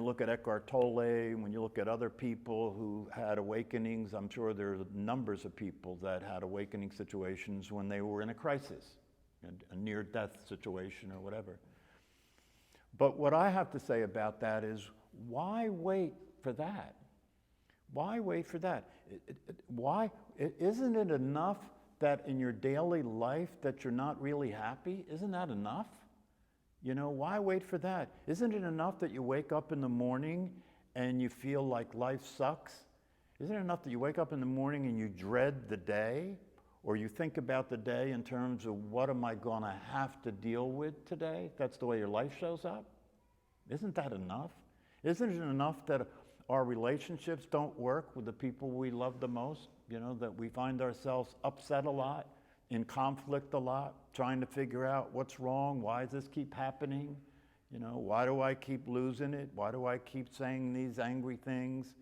Look at Eckhart Tolle, when you look at other people who had awakenings, I'm sure there are numbers of people that had awakening situations when they were in a crisis, a near-death situation or whatever. But what I have to say about that is, why wait for that? Why wait for that? Why isn't it enough that in your daily life that you're not really happy? Isn't that enough? You know, why wait for that? Isn't it enough that you wake up in the morning and you feel like life sucks? Isn't it enough that you wake up in the morning and you dread the day? Or you think about the day in terms of, what am I going to have to deal with today? That's the way your life shows up. Isn't that enough? Isn't it enough that our relationships don't work with the people we love the most? You know, that we find ourselves upset a lot, in conflict a lot, trying to figure out what's wrong, why does this keep happening? You know, why do I keep losing it? Why do I keep saying these angry things?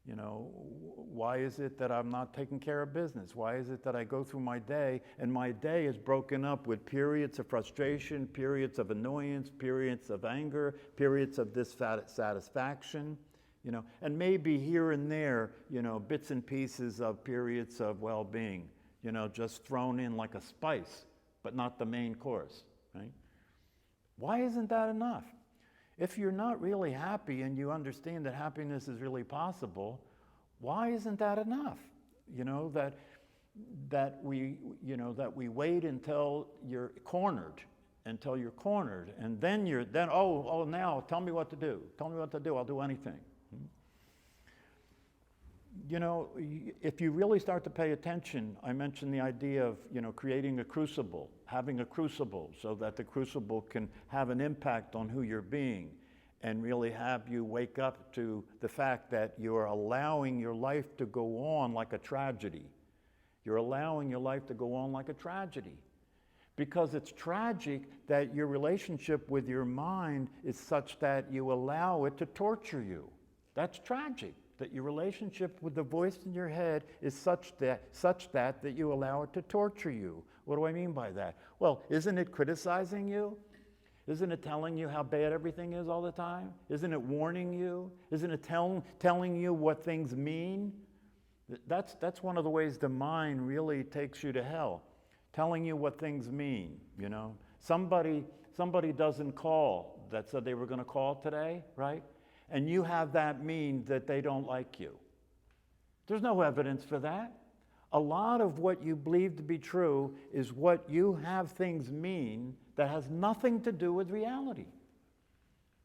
You know, why is it that I'm not taking care of business? Why is it that I go through my day and my day is broken up with periods of frustration, periods of annoyance, periods of anger, periods of dissatisfaction, you know, and maybe here and there, you know, bits and pieces of periods of well-being, you know, just thrown in like a spice, but not the main course, right? Why isn't that enough? If you're not really happy and you understand that happiness is really possible, why isn't that enough? You know, that we wait until you're cornered, and then now tell me what to do. Tell me what to do, I'll do anything. You know, if you really start to pay attention, I mentioned the idea of, you know, creating a crucible, having a crucible, so that the crucible can have an impact on who you're being and really have you wake up to the fact that you're allowing your life to go on like a tragedy. You're allowing your life to go on like a tragedy. Because it's tragic that your relationship with your mind is such that you allow it to torture you. That's tragic. That your relationship with the voice in your head is such that you allow it to torture you. What do I mean by that? Well, isn't it criticizing you? Isn't it telling you how bad everything is all the time? Isn't it warning you? Isn't it telling you what things mean? That's one of the ways the mind really takes you to hell, telling you what things mean, you know. Somebody doesn't call that said they were going to call today, right? And you have that mean that they don't like you. There's no evidence for that. A lot of what you believe to be true is what you have things mean that has nothing to do with reality.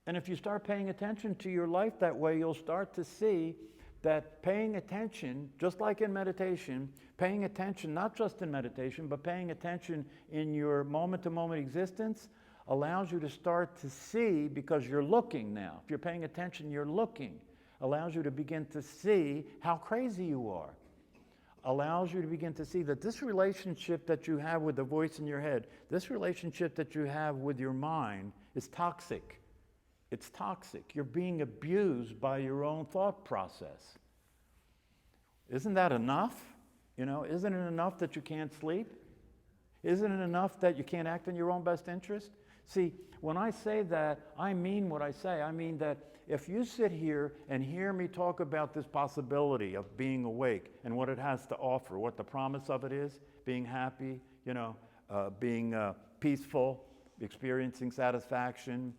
And if you start paying attention to your life that way, you'll start to see that paying attention, just like in meditation, paying attention, not just in meditation, but paying attention in your moment-to-moment existence, allows you to start to see, because you're looking now. If you're paying attention, you're looking. Allows you to begin to see how crazy you are. Allows you to begin to see that this relationship that you have with the voice in your head, this relationship that you have with your mind is toxic. It's toxic. You're being abused by your own thought process. Isn't that enough? You know, isn't it enough that you can't sleep? Isn't it enough that you can't act in your own best interest? See, when I say that, I mean what I say. I mean that if you sit here and hear me talk about this possibility of being awake and what it has to offer, what the promise of it is, being happy, you know, being peaceful, experiencing satisfaction,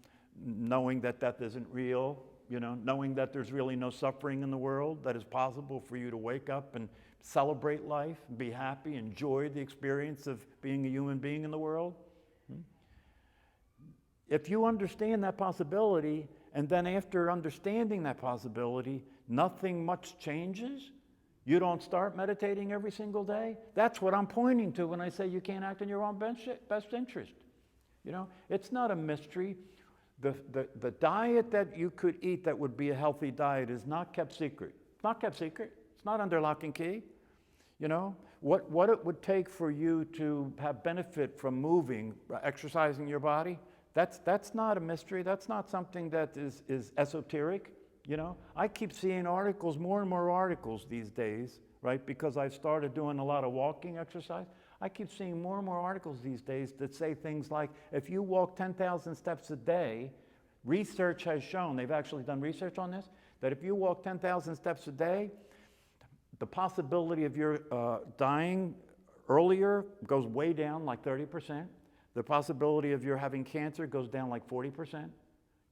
knowing that death isn't real, you know, knowing that there's really no suffering in the world, that it's possible for you to wake up and celebrate life, be happy, enjoy the experience of being a human being in the world. If you understand that possibility, and then after understanding that possibility, nothing much changes, you don't start meditating every single day, that's what I'm pointing to when I say you can't act in your own best interest. You know, it's not a mystery. The diet that you could eat that would be a healthy diet is not kept secret. It's not kept secret. It's not under lock and key. You know, what it would take for you to have benefit from moving, exercising your body, that's not a mystery. That's not something that is esoteric. You know, I keep seeing articles, more and more articles these days, right? Because I've started doing a lot of walking exercise. I keep seeing more and more articles these days that say things like, if you walk 10,000 steps a day, Research has shown, they've actually done research on this, that if you walk 10,000 steps a day, the possibility of your dying earlier goes way down, like 30%. The possibility of your having cancer goes down like 40%.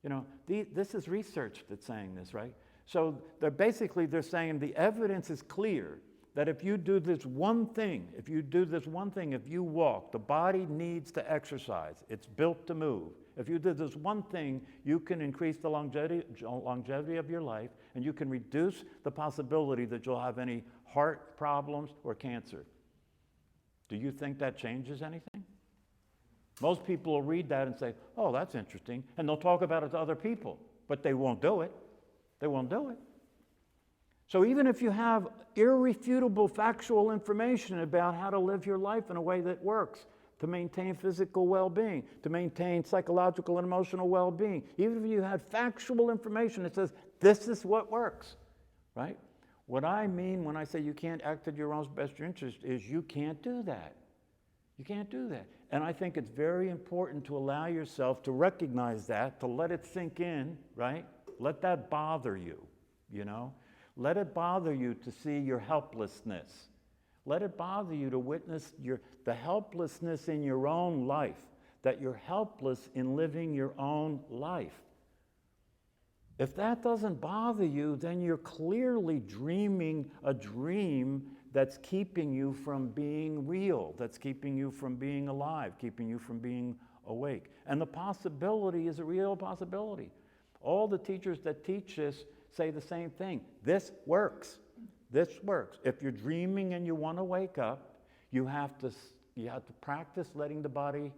You know, this is research that's saying this, right? So they're saying the evidence is clear that if you do this one thing, if you walk, the body needs to exercise. It's built to move. If you do this one thing, you can increase the longevity of your life, and you can reduce the possibility that you'll have any heart problems or cancer. Do you think that changes anything? Most people will read that and say, oh, that's interesting, and they'll talk about it to other people, but they won't do it. They won't do it. So even if you have irrefutable factual information about how to live your life in a way that works, to maintain physical well-being, to maintain psychological and emotional well-being, even if you had factual information that says, this is what works, right? What I mean when I say you can't act in your own best interest is you can't do that. You can't do that. And I think it's very important to allow yourself to recognize that, to let it sink in, right? Let that bother you, you know? Let it bother you to see your helplessness. Let it bother you to witness the helplessness in your own life, that you're helpless in living your own life. If that doesn't bother you, then you're clearly dreaming a dream that's keeping you from being real, that's keeping you from being alive, keeping you from being awake. And the possibility is a real possibility. All the teachers that teach this say the same thing. This works. This works. If you're dreaming and you want to wake up, you have to practice letting the body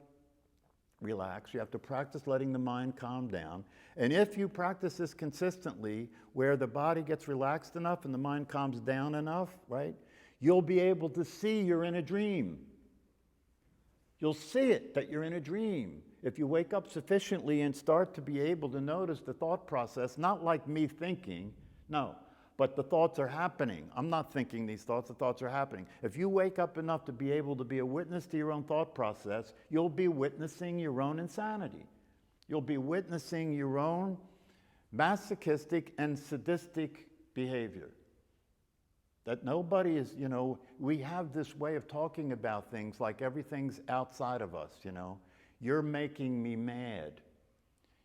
relax. You have to practice letting the mind calm down. And if you practice this consistently, where the body gets relaxed enough and the mind calms down enough, right, you'll be able to see you're in a dream. You'll see it, that you're in a dream. If you wake up sufficiently and start to be able to notice the thought process, not like me thinking, no, but the thoughts are happening. I'm not thinking these thoughts, the thoughts are happening. If you wake up enough to be able to be a witness to your own thought process, you'll be witnessing your own insanity. You'll be witnessing your own masochistic and sadistic behavior. That nobody is, you know, we have this way of talking about things like everything's outside of us, you know. You're making me mad.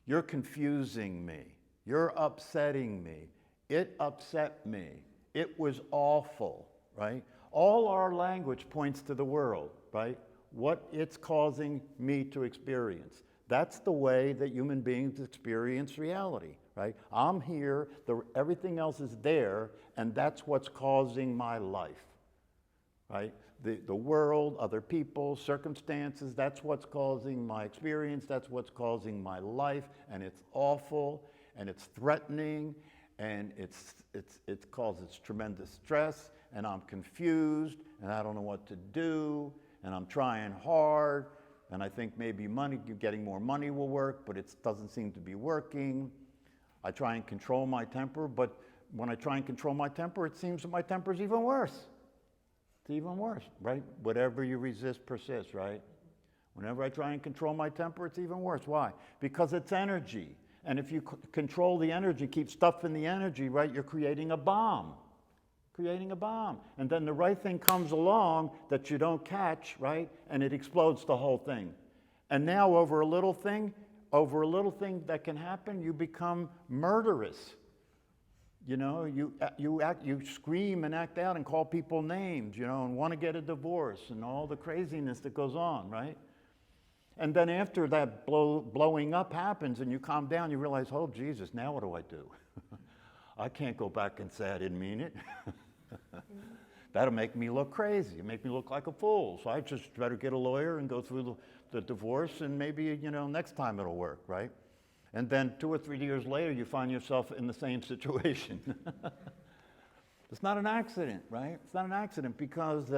You're confusing me. You're upsetting me. It upset me. It was awful, right? All our language points to the world, right? What it's causing me to experience. That's the way that human beings experience reality, right? I'm here, everything else is there, and that's what's causing my life, right? The world, other people, circumstances, that's what's causing my experience, that's what's causing my life, and it's awful, and it's threatening, and it causes tremendous stress, and I'm confused, and I don't know what to do, and I'm trying hard, and I think maybe getting more money will work, but it doesn't seem to be working. I try and control my temper, but when I try and control my temper, it seems that my temper is even worse. It's even worse, right? Whatever you resist persists, right? Whenever I try and control my temper, it's even worse. Why? Because it's energy. And if you control the energy, keep stuff in the energy, right, you're creating a bomb. Creating a bomb. And then the right thing comes along that you don't catch, right, and it explodes the whole thing. And now over a little thing that can happen, you become murderous. You know, you scream and act out and call people names, you know, and want to get a divorce and all the craziness that goes on, right? And then after that blowing up happens and you calm down, you realize, oh, Jesus, now what do I do? I can't go back and say I didn't mean it. That'll make me look crazy, make me look like a fool. So I just better get a lawyer and go through the divorce, and maybe, you know, next time it'll work, right? And then 2 or 3 years later, you find yourself in the same situation. It's not an accident, right? It's not an accident, because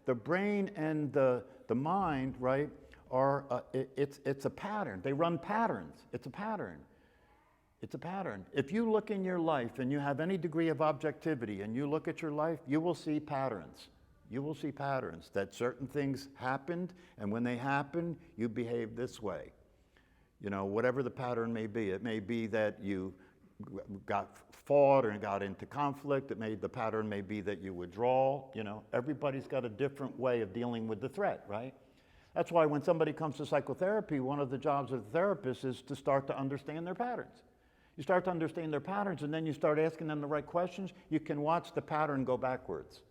the brain and the mind, right, are, it's a pattern. They run patterns. It's a pattern. It's a pattern. If you look in your life and you have any degree of objectivity and you look at your life, you will see patterns. You will see patterns that certain things happened, and when they happen, you behave this way. whatever the pattern may be. It may be that you got fought or got into conflict. The pattern may be that you withdraw. Everybody's got a different way of dealing with the threat, right? That's why when somebody comes to psychotherapy, one of the jobs of the therapist is to start to understand their patterns. You start to understand their patterns, and then you start asking them the right questions. You can watch the pattern go backwards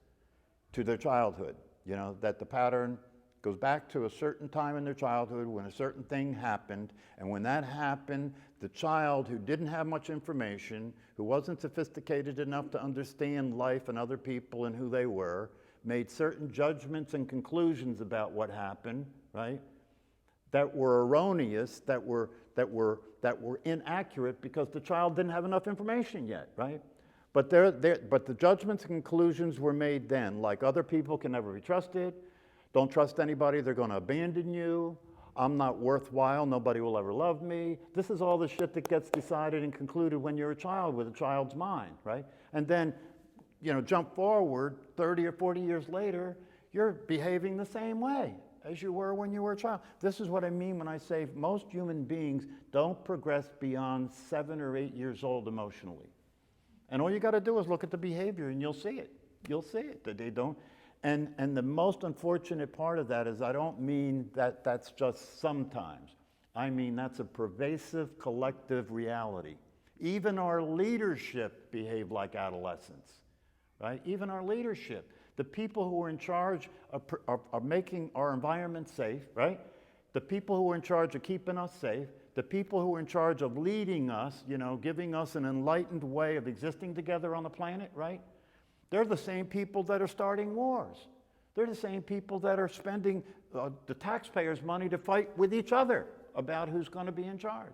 to their childhood. That the pattern goes back to a certain time in their childhood when a certain thing happened, and when that happened, the child who didn't have much information, who wasn't sophisticated enough to understand life and other people and who they were, made certain judgments and conclusions about what happened, right? That were erroneous, that were inaccurate because the child didn't have enough information yet, right? But the judgments and conclusions were made then, like other people can never be trusted. Don't trust anybody, they're going to abandon you. I'm not worthwhile, nobody will ever love me. This is all the shit that gets decided and concluded when you're a child with a child's mind, right? And then, jump forward 30 or 40 years later, you're behaving the same way as you were when you were a child. This is what I mean when I say most human beings don't progress beyond 7 or 8 years old emotionally. And all you got to do is look at the behavior and you'll see it. You'll see it, that they don't. And the most unfortunate part of that is I don't mean that that's just sometimes. I mean that's a pervasive collective reality. Even our leadership behave like adolescents, right? Even our leadership. The people who are in charge are making our environment safe, right? The people who are in charge of keeping us safe, the people who are in charge of leading us, giving us an enlightened way of existing together on the planet, right? They're the same people that are starting wars. They're the same people that are spending the taxpayers' money to fight with each other about who's going to be in charge.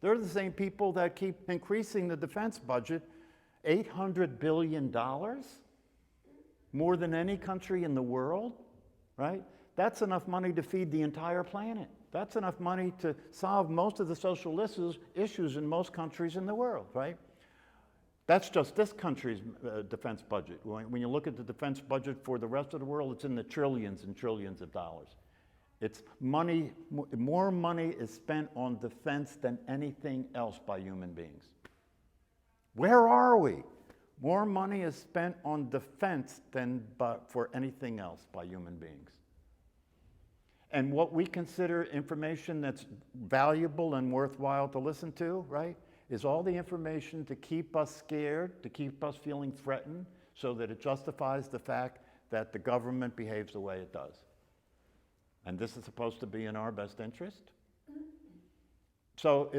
They're the same people that keep increasing the defense budget $800 billion, more than any country in the world, right? That's enough money to feed the entire planet. That's enough money to solve most of the social issues in most countries in the world, right? That's just this country's defense budget. When you look at the defense budget for the rest of the world, it's in the trillions and trillions of dollars. It's money, more money is spent on defense than anything else by human beings. Where are we? More money is spent on defense than for anything else by human beings. And what we consider information that's valuable and worthwhile to listen to, right, is all the information to keep us scared, to keep us feeling threatened, so that it justifies the fact that the government behaves the way it does. And this is supposed to be in our best interest. So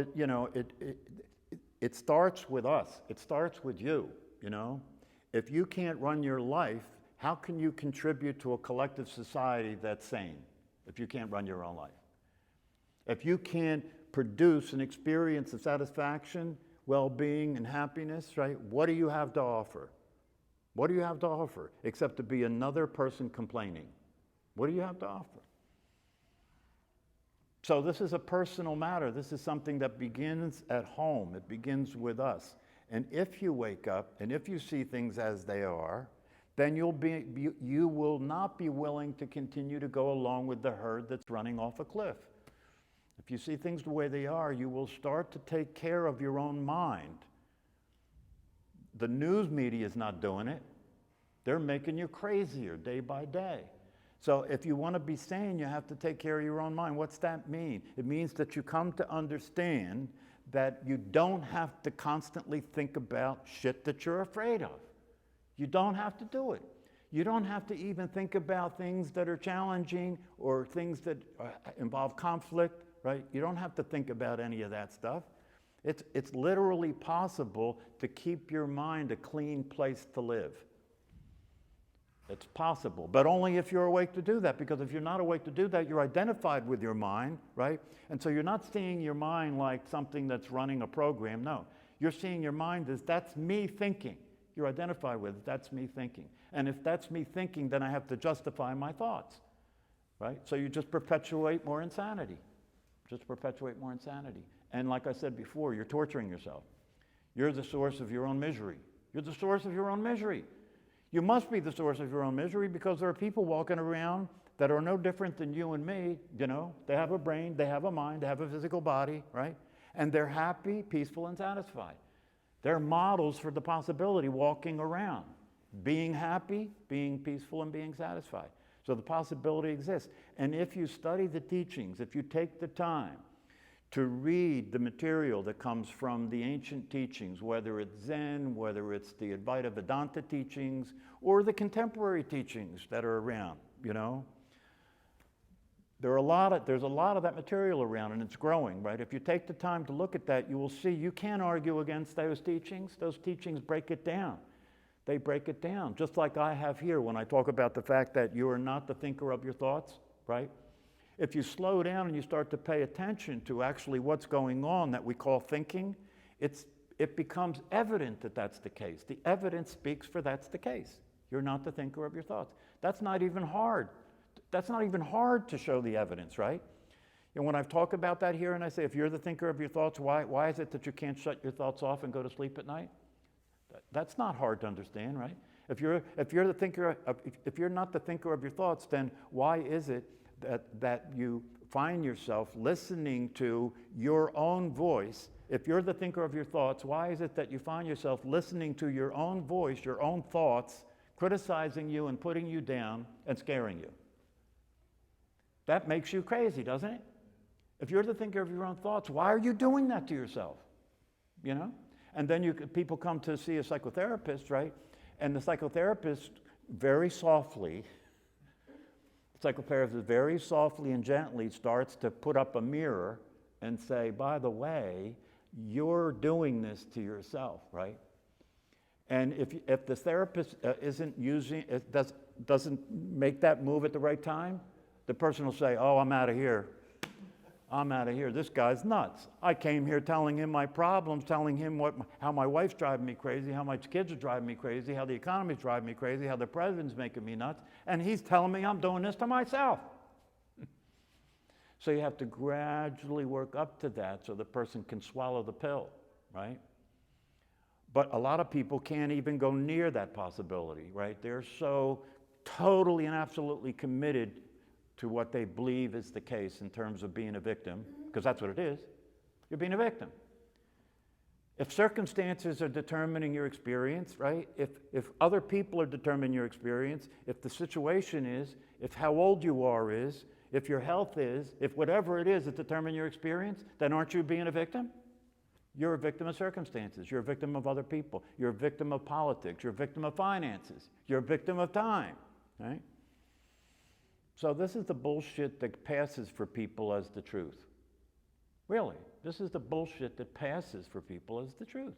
it starts with us. It starts with you, If you can't run your life, how can you contribute to a collective society that's sane if you can't run your own life? If you can't produce an experience of satisfaction, well-being, and happiness, right? What do you have to offer? What do you have to offer except to be another person complaining? What do you have to offer? So this is a personal matter. This is something that begins at home. It begins with us. And if you wake up and if you see things as they are, then you will not be willing to continue to go along with the herd that's running off a cliff. If you see things the way they are, you will start to take care of your own mind. The news media is not doing it. They're making you crazier day by day. So if you want to be sane, you have to take care of your own mind. What's that mean? It means that you come to understand that you don't have to constantly think about shit that you're afraid of. You don't have to do it. You don't have to even think about things that are challenging or things that involve conflict, right? You don't have to think about any of that stuff. It's literally possible to keep your mind a clean place to live. It's possible, but only if you're awake to do that, because if you're not awake to do that, you're identified with your mind, right? And so you're not seeing your mind like something that's running a program. No, you're seeing your mind as that's me thinking. You're identified with it, that's me thinking. And if that's me thinking, then I have to justify my thoughts, right? So you just perpetuate more insanity. Just perpetuate more insanity. And like I said before, you're torturing yourself. You're the source of your own misery. You're the source of your own misery. You must be the source of your own misery because there are people walking around that are no different than you and me, you know. They have a brain, they have a mind, they have a physical body, right? And they're happy, peaceful, and satisfied. They're models for the possibility walking around, being happy, being peaceful, and being satisfied. So the possibility exists. And if you study the teachings, if you take the time to read the material that comes from the ancient teachings, whether it's Zen, whether it's the Advaita Vedanta teachings, or the contemporary teachings that are around, you know, there's a lot of that material around, and it's growing, right? If you take the time to look at that, you will see you can't argue against those teachings. Those teachings break it down. They break it down, just like I have here when I talk about the fact that you are not the thinker of your thoughts, right? If you slow down and you start to pay attention to actually what's going on that we call thinking, it becomes evident that that's the case. The evidence speaks for that's the case. You're not the thinker of your thoughts. That's not even hard. That's not even hard to show the evidence, right? And when I've talked about that here and I say, if you're the thinker of your thoughts, why is it that you can't shut your thoughts off and go to sleep at night? That's not hard to understand, right? If you're the thinker, if you're not the thinker of your thoughts, then why is it that you find yourself listening to your own voice? If you're the thinker of your thoughts, why is it that you find yourself listening to your own voice, your own thoughts, criticizing you and putting you down and scaring you? That makes you crazy, doesn't it? If you're the thinker of your own thoughts, why are you doing that to yourself? You know? And then people come to see a psychotherapist, right? And the psychotherapist very softly and gently starts to put up a mirror and say, by the way, you're doing this to yourself, right? And if the therapist doesn't make that move at the right time, the person will say, oh, I'm out of here. This guy's nuts. I came here telling him my problems, telling him how my wife's driving me crazy, how my kids are driving me crazy, how the economy's driving me crazy, how the president's making me nuts, and he's telling me I'm doing this to myself. So you have to gradually work up to that so the person can swallow the pill, right? But a lot of people can't even go near that possibility, right? They're so totally and absolutely committed to what they believe is the case in terms of being a victim, because that's what it is. You're being a victim. If circumstances are determining your experience, right? If other people are determining your experience, if the situation is, if how old you are is, if your health is, if whatever it is that determines your experience, then aren't you being a victim? You're a victim of circumstances. You're a victim of other people. You're a victim of politics. You're a victim of finances. You're a victim of time, right? So this is the bullshit that passes for people as the truth. Really, this is the bullshit that passes for people as the truth.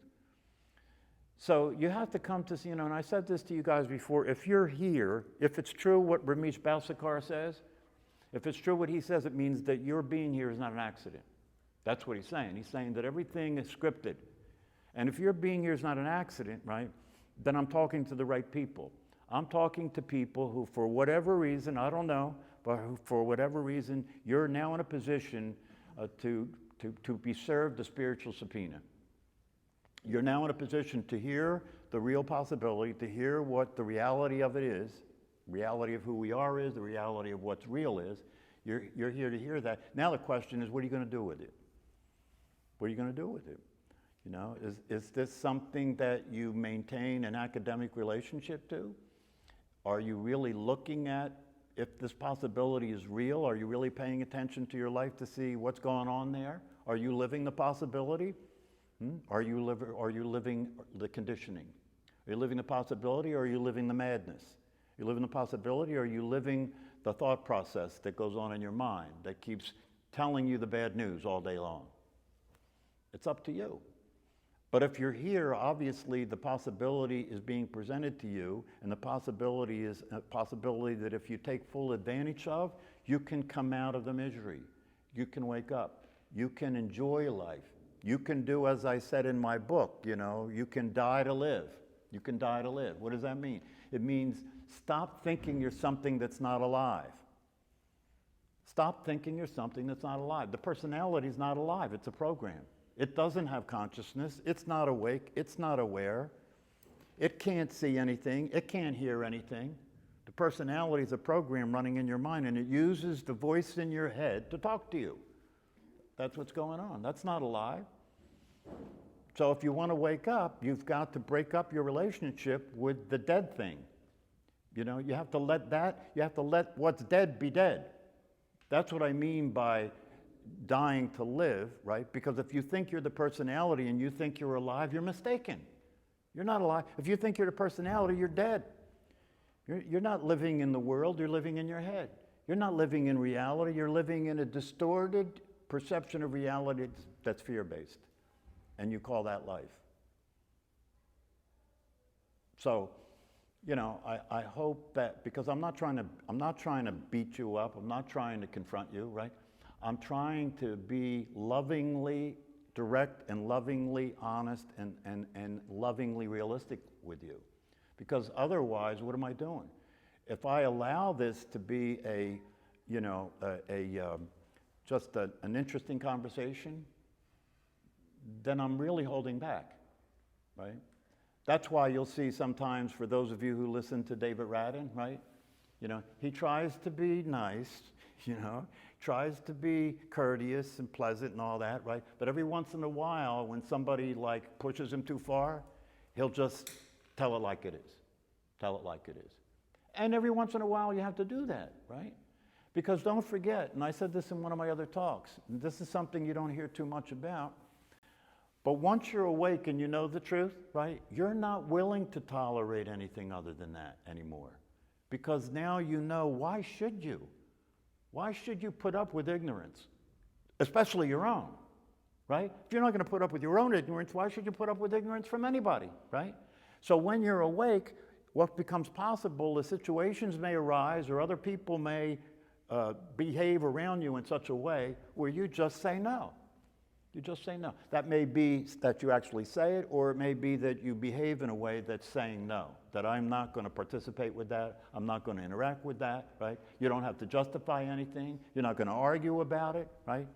So you have to come to see, and I said this to you guys before, if you're here, if it's true what Ramesh Balsekar says, if it's true what he says, it means that your being here is not an accident. That's what he's saying. He's saying that everything is scripted. And if your being here is not an accident, right, then I'm talking to the right people. I'm talking to people who, for whatever reason, I don't know, but who, for whatever reason, you're now in a position to be served a spiritual subpoena. You're now in a position to hear the real possibility, to hear what the reality of it is, reality of who we are is, the reality of what's real is. You're here to hear that. Now the question is, what are you going to do with it? What are you going to do with it? You know, is this something that you maintain an academic relationship to? Are you really looking at if this possibility is real? Are you really paying attention to your life to see what's going on there? Are you living the possibility? Are you living the conditioning? Are you living the possibility, or are you living the madness? Are you living the possibility, or are you living the thought process that goes on in your mind that keeps telling you the bad news all day long? It's up to you. But if you're here, obviously the possibility is being presented to you, and the possibility is a possibility that if you take full advantage of, you can come out of the misery. You can wake up. You can enjoy life. You can do, as I said in my book, you can die to live. You can die to live. What does that mean? It means stop thinking you're something that's not alive. Stop thinking you're something that's not alive. The personality is not alive. It's a program. It doesn't have consciousness. It's not awake. It's not aware. It can't see anything. It can't hear anything. The The personality is a program running in your mind, and it uses the voice in your head to talk to you. That's what's going on. That's not a lie. So if you want to wake up, you've got to break up your relationship with the dead thing. You know, you have to let what's dead be dead. That's what I mean by dying to live, right? Because if you think you're the personality and you think you're alive, you're mistaken. You're not alive. If you think you're the personality, you're dead. You're not living in the world, you're living in your head. You're not living in reality, you're living in a distorted perception of reality that's fear-based. And you call that life. So, you know, I hope that, because I'm not trying to beat you up, I'm not trying to confront you, right? I'm trying to be lovingly direct and lovingly honest and lovingly realistic with you. Because otherwise, what am I doing? If I allow this to be just an interesting conversation, then I'm really holding back, right? That's why you'll see sometimes, for those of you who listen to David Radin, right? You know, he tries to be nice, you know, tries to be courteous and pleasant and all that, right? But every once in a while, when somebody like pushes him too far, he'll just tell it like it is. Tell it like it is. And every once in a while, you have to do that, right? Because don't forget, and I said this in one of my other talks, and this is something you don't hear too much about, but once you're awake and you know the truth, right, you're not willing to tolerate anything other than that anymore. Because now you know, why should you? Why should you put up with ignorance? Especially your own, right? If you're not going to put up with your own ignorance, why should you put up with ignorance from anybody, right? So when you're awake, what becomes possible is situations may arise or other people may behave around you in such a way where you just say no. You just say no. That may be that you actually say it, or it may be that you behave in a way that's saying no, that I'm not going to participate with that, I'm not going to interact with that, right? You don't have to justify anything, you're not going to argue about it, right?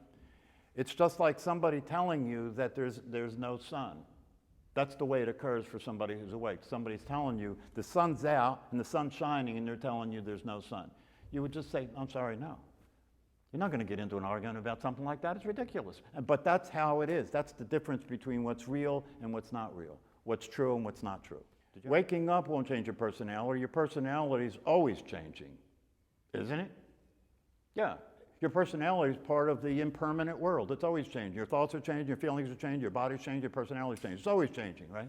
It's just like somebody telling you that there's no sun. That's the way it occurs for somebody who's awake. Somebody's telling you the sun's out and the sun's shining and they're telling you there's no sun. You would just say, I'm sorry, no. You're not going to get into an argument about something like that. It's ridiculous. But that's how it is. That's the difference between what's real and what's not real. What's true and what's not true. Waking up won't change your personality. Your personality is always changing, isn't it? Yeah. Your personality is part of the impermanent world. It's always changing. Your thoughts are changing, your feelings are changing, your body's changing, your personality's changing. It's always changing, right?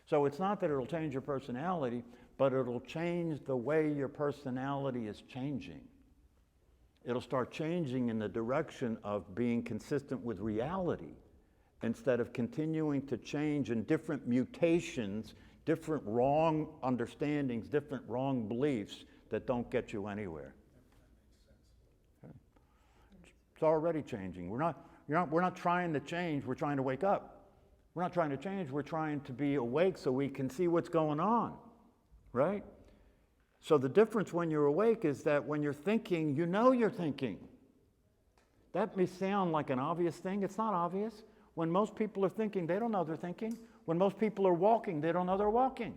So it's not that it'll change your personality, but it'll change the way your personality is changing. It'll start changing in the direction of being consistent with reality instead of continuing to change in different mutations, different wrong understandings, different wrong beliefs that don't get you anywhere. Okay. It's already changing. We're not trying to change, we're trying to wake up. We're not trying to change, we're trying to be awake so we can see what's going on, right? So the difference when you're awake is that when you're thinking, you know you're thinking. That may sound like an obvious thing. It's not obvious. When most people are thinking, they don't know they're thinking. When most people are walking, they don't know they're walking,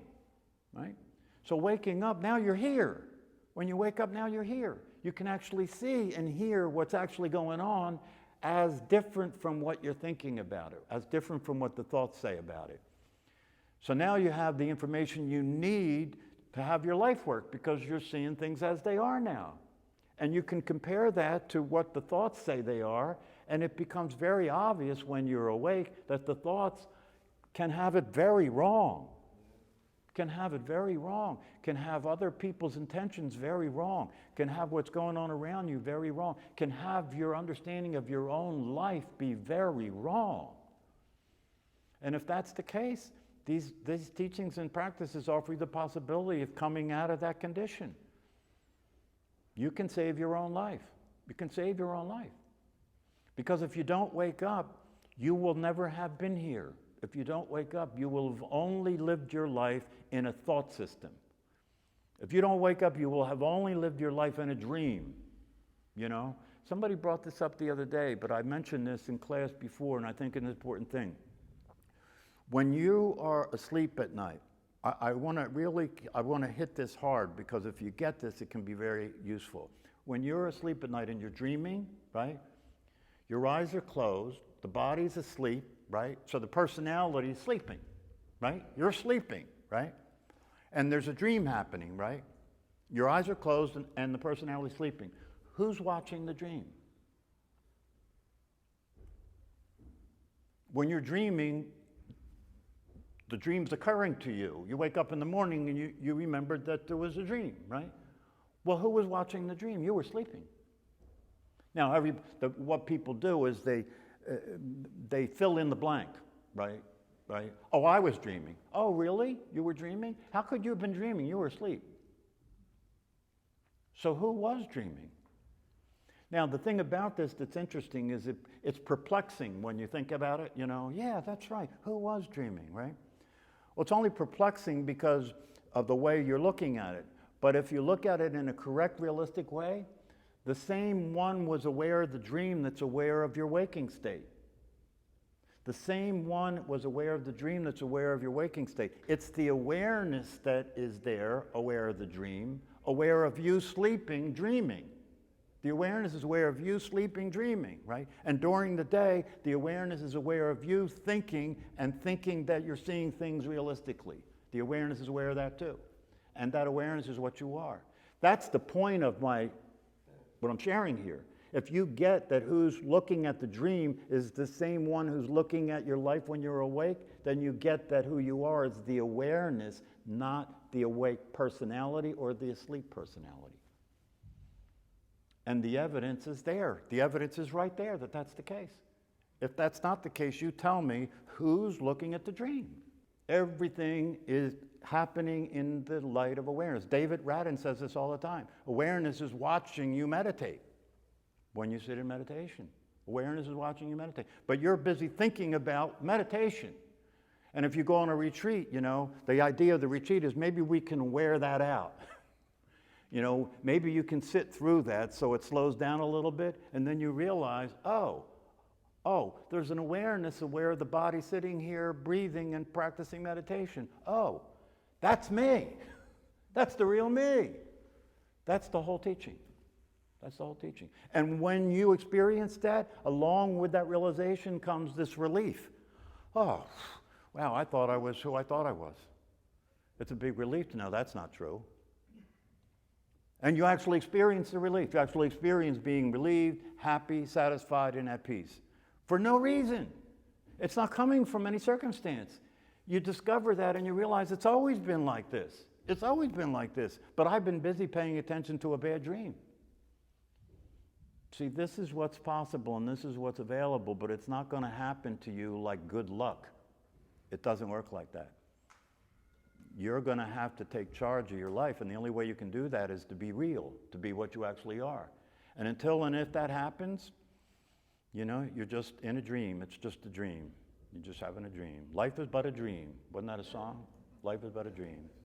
right? So waking up, now you're here. When you wake up, now you're here. You can actually see and hear what's actually going on as different from what you're thinking about it, as different from what the thoughts say about it. So now you have the information you need to have your life work because you're seeing things as they are now. And you can compare that to what the thoughts say they are, and it becomes very obvious when you're awake that the thoughts can have it very wrong, can have other people's intentions very wrong, can have what's going on around you very wrong, can have your understanding of your own life be very wrong. And if that's the case, these teachings and practices offer you the possibility of coming out of that condition. You can save your own life. You can save your own life. Because if you don't wake up, you will never have been here. If you don't wake up, you will have only lived your life in a thought system. If you don't wake up, you will have only lived your life in a dream. You know? Somebody brought this up the other day, but I mentioned this in class before, and I think it's an important thing. When you are asleep at night, I want to hit this hard, because if you get this, it can be very useful. When you're asleep at night and you're dreaming, right? Your eyes are closed, the body's asleep, right? So the personality is sleeping, right? You're sleeping, right? And there's a dream happening, right? Your eyes are closed and the personality is sleeping. Who's watching the dream? When you're dreaming, the dream's occurring to you. You wake up in the morning and you remembered that there was a dream, right? Well, who was watching the dream? You were sleeping. Now, what people do is they fill in the blank, right? Right? Oh, I was dreaming. Oh, really? You were dreaming? How could you have been dreaming? You were asleep. So who was dreaming? Now, the thing about this that's interesting is it's perplexing when you think about it. You know, yeah, that's right. Who was dreaming, right? Well, it's only perplexing because of the way you're looking at it. But if you look at it in a correct, realistic way, the same one was aware of the dream that's aware of your waking state. The same one was aware of the dream that's aware of your waking state. It's the awareness that is there, aware of the dream, aware of you sleeping, dreaming. The awareness is aware of you sleeping, dreaming, right? And during the day, the awareness is aware of you thinking and thinking that you're seeing things realistically. The awareness is aware of that too. And that awareness is what you are. That's the point of what I'm sharing here. If you get that who's looking at the dream is the same one who's looking at your life when you're awake, then you get that who you are is the awareness, not the awake personality or the asleep personality. And the evidence is there. The evidence is right there that that's the case. If that's not the case, you tell me who's looking at the dream. Everything is happening in the light of awareness. David Radin says this all the time. Awareness is watching you meditate when you sit in meditation. Awareness is watching you meditate. But you're busy thinking about meditation. And if you go on a retreat, you know, the idea of the retreat is maybe we can wear that out. You know, maybe you can sit through that so it slows down a little bit, and then you realize, oh, there's an awareness aware of the body sitting here, breathing and practicing meditation. Oh, that's me. That's the real me. That's the whole teaching. That's the whole teaching. And when you experience that, along with that realization comes this relief. Oh, wow, I thought I was who I thought I was. It's a big relief to know that's not true. And you actually experience the relief. You actually experience being relieved, happy, satisfied, and at peace. For no reason. It's not coming from any circumstance. You discover that and you realize it's always been like this. It's always been like this. But I've been busy paying attention to a bad dream. See, this is what's possible and this is what's available, but it's not going to happen to you like good luck. It doesn't work like that. You're going to have to take charge of your life, and the only way you can do that is to be real, to be what you actually are. And until and if that happens, you know, you're just in a dream. It's just a dream. You're just having a dream. Life is but a dream. Wasn't that a song? Life is but a dream.